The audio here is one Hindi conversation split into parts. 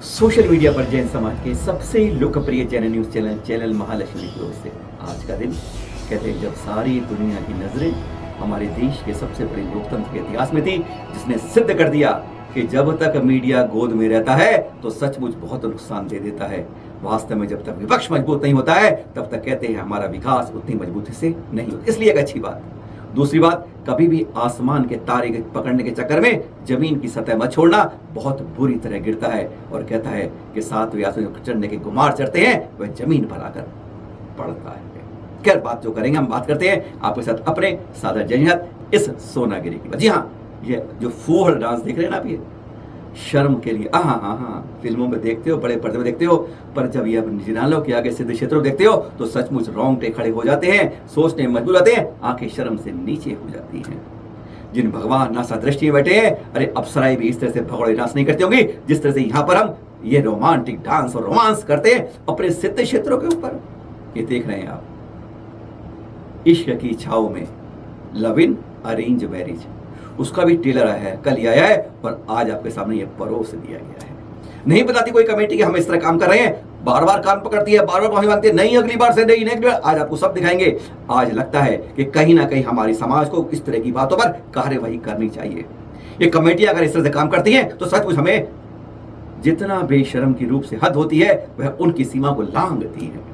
सोशल मीडिया पर जैन समाज के सबसे लोकप्रिय चैनल न्यूज चैनल महालक्ष्मी की ओर से आज का दिन कहते हैं जब सारी दुनिया की नजरें हमारे देश के सबसे बड़े लोकतंत्र के इतिहास में थी, जिसने सिद्ध कर दिया कि जब तक मीडिया गोद में रहता है तो सचमुच बहुत नुकसान दे देता है। वास्तव में जब तक विपक्ष मजबूत नहीं होता है तब तक कहते हैं हमारा विकास उतनी मजबूती से नहीं होता। इसलिए एक अच्छी बात। दूसरी बात, कभी भी आसमान के तारे पकड़ने के चक्कर में जमीन की सतह मत छोड़ना, बहुत बुरी तरह गिरता है। और कहता है कि सातवें आसमान पर चढ़ने के गुमार चढ़ते हैं वह जमीन पर आकर पड़ता है। खैर, बात जो करेंगे हम बात करते हैं आपके साथ अपने सादा जनियत इस सोनागिरी की। जी हाँ, ये जो फूहड़ डांस देख रहे हैं ना आप, ये शर्म के लिए हाँ फिल्मों में देखते हो, बड़े पर्दे में देखते हो, पर जब ये जिनालों के आगे सिद्ध क्षेत्रों देखते हो तो सचमुच रोंगटे खड़े हो जाते हैं, सोचने में मजबूर होते हैं, आंखें शर्म से नीचे हो जाती हैं। जिन भगवान नासा दृष्टि में बैठे हैं, अरे अप्सराएं भी इस तरह से भगोड़े डांस नहीं करती होंगी जिस तरह से यहाँ पर हम ये रोमांटिक डांस और रोमांस करते हैं अपने सिद्ध क्षेत्रों के ऊपर। ये देख रहे हैं आप, इश्क की छाव में लव इन अरेंज मैरिज, उसका भी ट्रेलर आया है, कल ही आया है और आज आपके सामने ये परोस दिया गया है। नहीं बताती कोई कमेटी कि हम इस तरह काम कर रहे हैं, बार बार कान पकड़ती है, बार बार माफी मांगती है, नहीं अगली बार से नहीं, नेक्स्ट बार। आज आपको सब दिखाएंगे। आज लगता है कि कहीं ना कहीं हमारी समाज को इस तरह की बातों पर कार्यवाही करनी चाहिए। ये कमेटी अगर इस तरह से काम करती है तो सचमुच हमें जितना बेशर्म की रूप से हद होती है वह उनकी सीमा को लांघती है।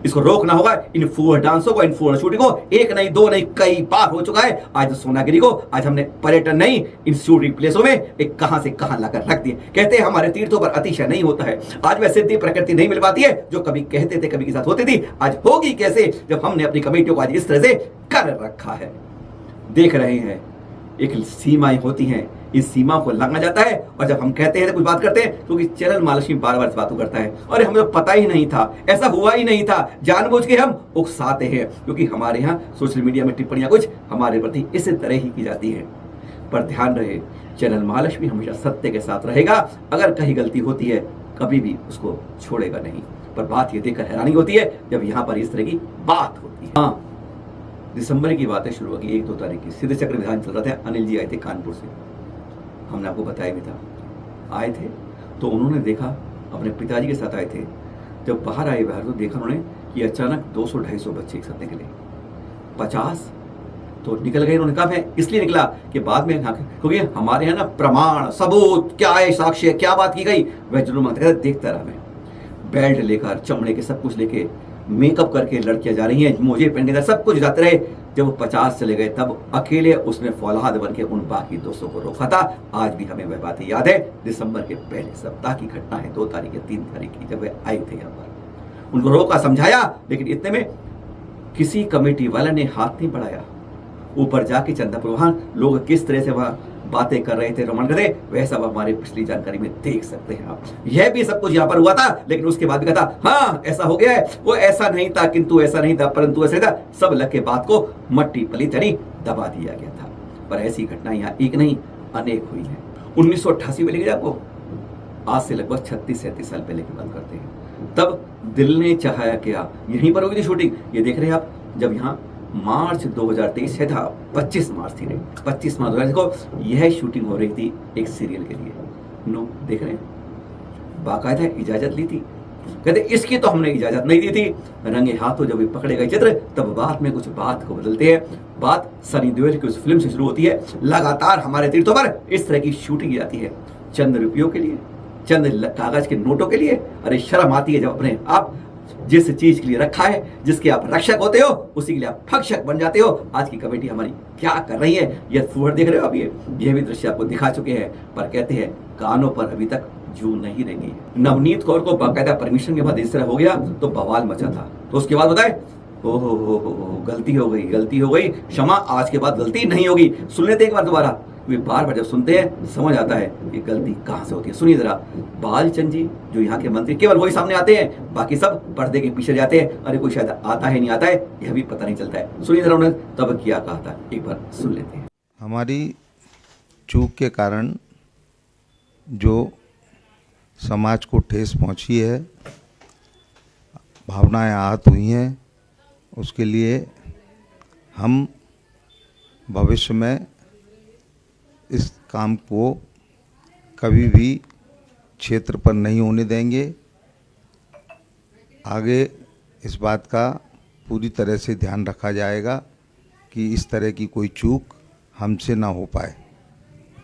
इसको रोकना होगा। इन फूहड़ डांसों को, इन फूहड़ शूटिंग को एक नहीं दो नहीं कई बार हो चुका है। आज सोनागिरी को आज हमने पर्यटन नहीं, इन शूटिंग प्लेसों में एक कहां से कहां लाकर रख दिए। कहते हैं हमारे तीर्थों पर अतिशय नहीं होता है। आज वह सिद्धि प्रकृति नहीं मिल पाती है जो कभी कहते थे, कभी के साथ होती थी, आज होगी कैसे जब हमने अपनी कमेटियों को आज इस तरह से कर रखा है। देख रहे हैं एक सीमाएं होती हैं, इस सीमा को लांघा जाता है। और जब हम कहते हैं कुछ बात करते हैं क्योंकि चैनल महालक्ष्मी बार बार बातों करता है और हमें तो पता ही नहीं था, ऐसा हुआ ही नहीं था, जानबूझ के हम उकसाते हैं क्योंकि हमारे यहाँ सोशल मीडिया में टिप्पणियां कुछ हमारे प्रति इसी तरह ही की जाती है। पर ध्यान रहे, चैनल महालक्ष्मी हमेशा सत्य के साथ रहेगा। अगर कहीं गलती होती है कभी भी उसको छोड़ेगा नहीं। पर बात ये देखकर हैरानी होती है जब यहाँ पर इस तरह की बात होती है। हाँ, दिसंबर की बातें शुरू होगी, 1-2 तारीख की सिद्ध चक्र विधान चल रहा था। अनिल जी आए थे कानपुर से, हमने आपको बताया भी था। आए थे तो उन्होंने देखा, अपने पिताजी के साथ आए थे। जब बाहर आए बाहर तो देखा उन्होंने कि अचानक 200-250 बच्चे एक साथ निकले। 50 तो निकल गए। उन्होंने कहा मैं इसलिए निकला कि बाद में क्योंकि हमारे यहाँ ना प्रमाण सबूत क्या है, साक्ष्य क्या बात की गई वह जरूर मांगते हैं। देखता रहा मैं, बेल्ट लेकर, चमड़े के सब कुछ लेके, मेकअप करके लड़कियां जा रही हैं, मोजे पहन के सब कुछ जाते रहे। जब वो 50 चले गए तब अकेले उसने फौलाद बन के उन बाकी 200 को रोका था। आज भी हमें वह बातें याद है। दिसंबर के पहले सप्ताह की घटना है, 2 तारीख या 3 तारीख की, जब वे आए थे यहाँ पर। उनको रोका, समझाया, लेकिन इतने में किसी कमेटी वाले ने हाथ नहीं बढ़ाया। ऊपर जाके चंदापुर वहां लोग किस तरह से वहां बातें कर रहे थे, रोमन कर रहे, वह सब हमारे पिछली जानकारी में देख सकते हैं आप। यह भी सब कुछ यहाँ पर हुआ था, लेकिन उसके बाद भी कहा हाँ ऐसा हो गया है, वो ऐसा नहीं था, किंतु ऐसा नहीं था, परंतु ऐसा था। सब लग के बात को मट्टी पलीत यानी दबा दिया गया था। पर ऐसी घटना यहाँ एक नहीं अनेक हुई है। 1988 में लेके आपको, आज से लगभग 36-37 साल पहले की बात करते हैं। तब दिल ने चाहा क्या, यहीं पर होगी थी शूटिंग। ये देख रहे हैं आप, जब यहाँ मार्च 2023 से था, 25 मार्च थी, 25 मार्च 2023 को यह शूटिंग हो रही थी एक सीरियल के लिए। नो, देख रहे हैं, बाकायदा इजाजत ली थी। कहते इसकी तो हमने इजाजत नहीं दी थी। रंगे हाथों जब पकड़े गए चित्र तब बाद में कुछ बात को बदलते हैं। बात सनी देओल की उस फिल्म से शुरू होती है। लगातार हमारे तीर्थों पर इस तरह की शूटिंग जाती है, चंद रुपयों के लिए, चंद कागज के नोटों के लिए। अरे शर्म आती है जब अपने आप जिस चीज के लिए रखा है, जिसके आप रक्षक होते हो, उसी के लिए आप भक्षक बन जाते हो। आज की कमेटी हमारी क्या कर रही है, यह फूहड़ देख रहे हो आप, ये भी दृश्य आपको दिखा चुके हैं। पर कहते हैं कानों पर अभी तक जू नहीं रही। नवनीत कौर को बाकायदा परमिशन के बाद इस तरह हो गया तो बवाल मचा था। तो उसके बाद बताए हो गलती हो गई, क्षमा, आज के बाद गलती नहीं होगी। सुन लेते एक बार दोबारा, वे बार बार जब सुनते हैं समझ आता है कि गलती कहां से होती है। सुनिए जरा, बालचंद जी जो यहाँ के मंत्री, केवल वही सामने आते हैं, बाकी सब पर्दे के पीछे जाते हैं। अरे कोई शायद आता है नहीं आता है यह भी पता नहीं चलता है। सुनिए जरा उन्होंने तब क्या कहा था, एक बार सुन लेते हैं। हमारी चूक के कारण जो समाज को ठेस पहुंची है, भावनाएं आहत हुई हैं, उसके लिए हम भविष्य में इस काम को कभी भी क्षेत्र पर नहीं होने देंगे। आगे इस बात का पूरी तरह से ध्यान रखा जाएगा कि इस तरह की कोई चूक हमसे ना हो पाए।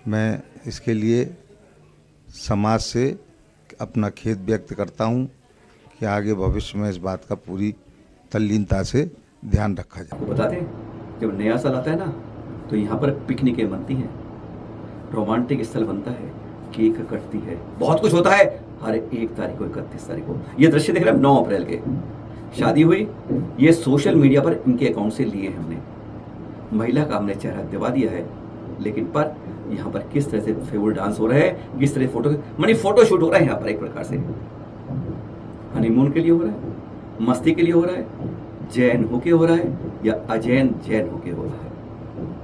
मैं इसके लिए समाज से अपना खेद व्यक्त करता हूं कि आगे भविष्य में इस बात का पूरी तल्लीनता से ध्यान रखा जाए। आपको बताते हैं, जब नया साल आता है ना, तो यहाँ पर पिकनिकें बनती हैं, रोमांटिक स्थल बनता है, केक कटती है, बहुत कुछ होता है। हर 1 तारीख को, 31 तारीख को ये दृश्य देख रहे हैं। 9 अप्रैल के शादी हुई, ये सोशल मीडिया पर इनके अकाउंट से लिए हैं हमने। महिला का हमने चेहरा दिवा दिया है, लेकिन पर यहाँ पर किस तरह से फेवर डांस हो रहा है, किस तरह फोटो शूट हो रहा है यहाँ पर। एक प्रकार से हनीमून के लिए हो रहा है, मस्ती के लिए हो रहा है, जैन होके हो रहा है या अजैन जैन होके हो रहा है।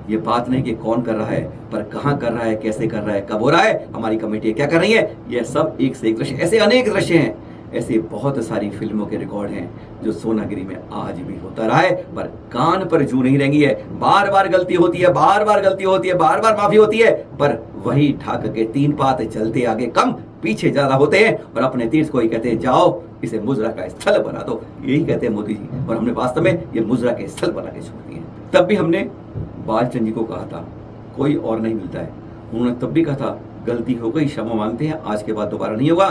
ये बात नहीं कि कौन कर रहा है, पर कहाँ कर रहा है, कैसे कर रहा है, कब हो रहा है, हमारी कमेटी क्या कर रही है। ये सब एक से एक दृश्य, ऐसे अनेक दृश्य हैं, ऐसे बहुत सारी फिल्मों के रिकॉर्ड हैं जो सोनागिरी में आज भी होता रहा है, पर कान पर जू नहीं रहेंगी है। बार बार गलती होती है, बार बार गलती होती है, बार बार माफी होती है, पर वही ठाक के 3 पात चलते आगे कम पीछे ज्यादा होते हैं। और अपने तीर्थ को ही कहते हैं जाओ इसे मुजरा का स्थल बना दो, यही कहते हैं मोदी जी। और हमने वास्तव में ये मुजरा के स्थल बना के छोड़ दिए। तब भी हमने बालचंद जी को कहा था कोई और नहीं मिलता है, उन्होंने तब भी कहा था गलती हो गई, क्षमा मांगते हैं, आज के बाद दोबारा नहीं होगा।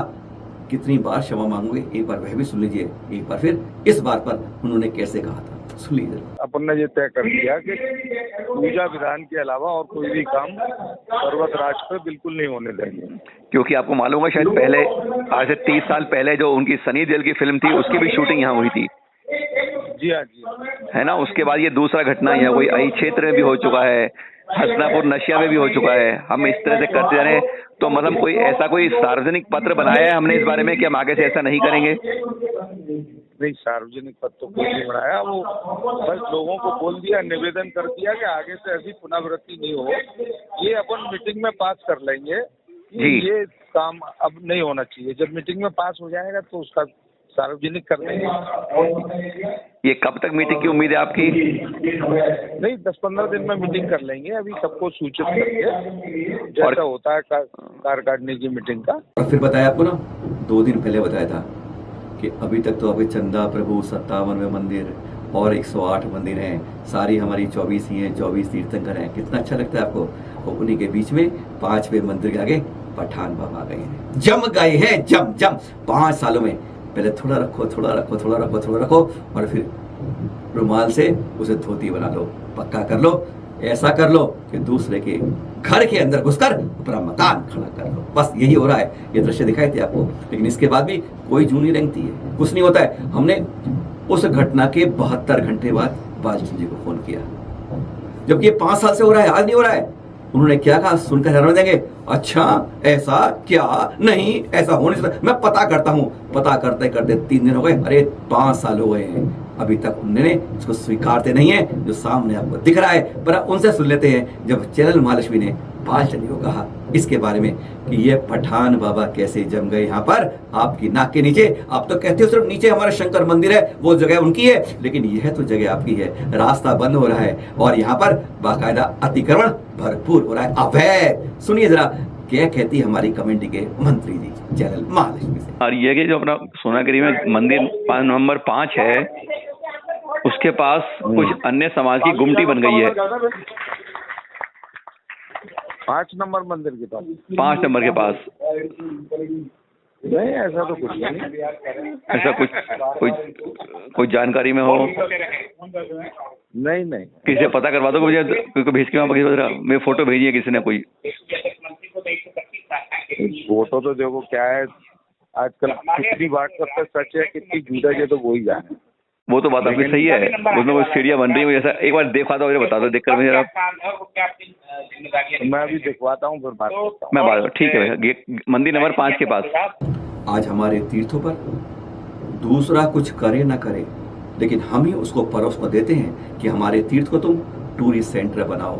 कितनी बार क्षमा मांगोगे, एक बार वह भी सुन लीजिए, एक बार फिर इस बार पर उन्होंने कैसे कहा था सुन लीजिए। अपन ने ये तय कर दिया कि पूजा विधान के अलावा और कोई भी काम पर्वतराज पे बिल्कुल नहीं होने देंगे। क्योंकि आपको मालूम है शायद पहले, आज से 30 साल पहले जो उनकी सनी देओल की फिल्म थी, उसकी भी शूटिंग यहाँ हुई थी। जी हाँ जी, है ना। उसके बाद ये दूसरा घटना यहाँ कोई आई क्षेत्र में भी हो चुका है, हसनापुर नशिया में भी हो चुका है। हम इस तरह से करते जा रहे हैं, तो मतलब कोई ऐसा कोई सार्वजनिक पत्र बनाया है हमने इस बारे में कि हम आगे से ऐसा नहीं करेंगे। नहीं, सार्वजनिक पद तो कोई नहीं बनाया, वो बस लोगों को बोल दिया, निवेदन कर दिया कि आगे से ऐसी पुनरावृत्ति नहीं हो। ये अपन मीटिंग में पास कर लेंगे कि ये काम अब नहीं होना चाहिए। जब मीटिंग में पास हो जाएगा तो उसका सार्वजनिक कर देंगे। ये कब तक मीटिंग की उम्मीद है आपकी? नहीं, 10-15 दिन में मीटिंग कर लेंगे। अभी सबको सूचित करके जैसा होता है कार्यकारिणी की मीटिंग का। और फिर बताया आपको ना, 2 दिन पहले बताया था कि अभी तक तो अभी चंदा प्रभु 57वें मंदिर और 108 मंदिर हैं, सारी हमारी 24 ही हैं, 24 तीर्थंकर हैं। कितना अच्छा लगता है आपको। और उन्हीं के बीच में 5वें मंदिर के आगे पठान बाबा गए हैं, जम गए हैं, जम 5 सालों में। पहले थोड़ा रखो, थोड़ा रखो, थोड़ा रखो, थोड़ा रखो, और फिर रुमाल से उसे धोती बना लो, पक्का कर लो, ऐसा कर लो कि दूसरे के घर के अंदर घुसकर अपना मकान खड़ा कर लो। बस यही हो रहा है। ये दृश्य दिखाए थे आपको, लेकिन इसके बाद भी कोई जू नहीं रेंगती है, कुछ नहीं होता है। हमने उस घटना के 72 घंटे बाद बालचंद जी को फोन किया, जबकि ये 5 साल से हो रहा है, आज नहीं हो रहा है। उन्होंने क्या कहा सुनकर हैरान हो जाएंगे, अच्छा ऐसा क्या, नहीं ऐसा होने से मैं पता करता हूँ। पता करते करते 3 दिन हो गए, अरे 5 साल हो गए हैं, अभी तक उन्होंने इसको स्वीकारते नहीं है जो सामने आपको दिख रहा है। पर उनसे सुन लेते हैं जब चैनल महालक्ष्मी ने बालचंद जी को कहा इसके बारे में कि ये पठान बाबा कैसे जम गए यहाँ पर आपकी नाक के नीचे। आप तो कहते हो सिर्फ नीचे हमारा शंकर मंदिर है, वो जगह उनकी है, लेकिन यह तो जगह आपकी है। रास्ता बंद हो रहा है और यहाँ पर बाकायदा अतिक्रमण भरपूर हो रहा है, अवैध। सुनिए जरा क्या कहती हमारी कमेटी के मंत्री जी चैनल महालक्ष्मी से। और ये कि जो अपना सोनागिरी में मंदिर नंबर 5 है, उसके पास कुछ अन्य समाज की गुमटी बन गई है। 5 नंबर मंदिर के पास, 5 नंबर के पास नहीं, ऐसा तो कुछ नहीं। ऐसा कुछ कोई जानकारी में हो? नहीं, किसी से पता करवा दो मुझे, क्योंकि भेज के वहाँ पर मेरे फोटो भेजी है किसी ने कोई। फोटो तो देखो क्या है, आजकल कितनी बात सबसे सच है, कितनी झूठ है, ये तो वो ही जाने। वो तो बात आपकी सही है, उसमें कुछ सीढ़ियाँ बन रही है, जैसा एक बार देखा दो, मुझे बता दो, देखकर मुझे आप। मैं अभी दिखवाता हूँ, फिर बात करता हूँ। मैं बात, ठीक है भैया। मंदिर नंबर 5 के पास आज हमारे तीर्थों पर दूसरा कुछ करे ना करे, लेकिन हम ही उसको परोस को देते हैं कि हमारे तीर्थ को तुम टूरिस्ट सेंटर बनाओ,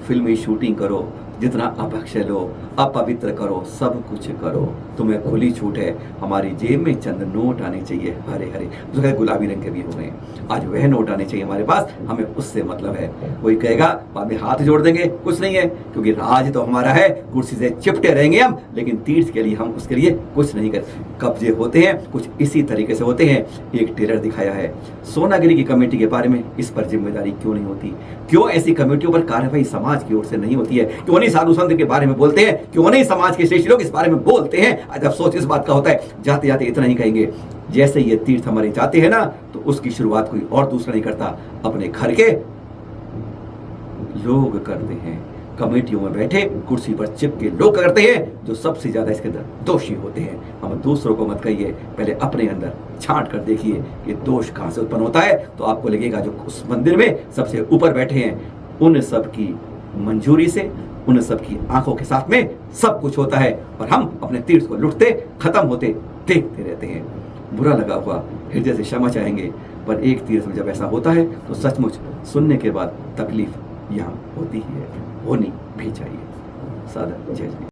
फिल्मी शूटिंग करो, जितना अपक्षय लो, अपवित्र करो, सब कुछ करो। तुम्हें खुली छूट है, हमारी जेब में चंद नोट आने चाहिए हरे हरे, जो है गुलाबी रंग के भी हो गए, आज वह नोट आने चाहिए हमारे पास, हमें उससे मतलब है। कोई कहेगा बाद में हाथ जोड़ देंगे, कुछ नहीं है, क्योंकि राज तो हमारा है, कुर्सी से चिपटे रहेंगे हम, लेकिन तीर्थ के लिए हम उसके लिए कुछ नहीं कर। कब्जे होते हैं कुछ इसी तरीके से होते हैं। एक टेलर दिखाया है सोनागिरी की कमेटी के बारे में, इस पर जिम्मेदारी क्यों नहीं होती, क्यों ऐसी कमेटियों पर कार्रवाई समाज की ओर से नहीं होती है, क्यों नहीं साधु संत के बारे में बोलते हैं, क्यों नहीं समाज के श्रेष्ठ लोग इस बारे में बोलते हैं। आज अफसोस इस बात का होता है, जाते जाते इतना ही कहेंगे, जैसे ये तीर्थ हमारे जाते हैं ना, तो उसकी शुरुआत कोई और दूसरा नहीं करता, अपने घर के लोग करते हैं। कमेटियों में बैठे कुर्सी पर चिपके लोग करते हैं, जो सबसे ज्यादा इसके अंदर दोषी होते हैं। हम दूसरों को मत कहिए, पहले अपने अंदर छांट कर देखिए कि दोष कहां से उत्पन्न होता है, तो आपको लगेगा जो उस मंदिर में सबसे ऊपर बैठे हैं, उन सब की मंजूरी से, उन सब की आंखों के साथ में सब कुछ होता है, और हम अपने तीर्थ को लुटते खत्म होते देखते रहते हैं। बुरा लगा हुआ हृदय से क्षमा चाहेंगे, पर एक तीर्थ में जब ऐसा होता है तो सचमुच सुनने के बाद तकलीफ यहाँ होती ही है, होनी भी चाहिए। सादर जय जय।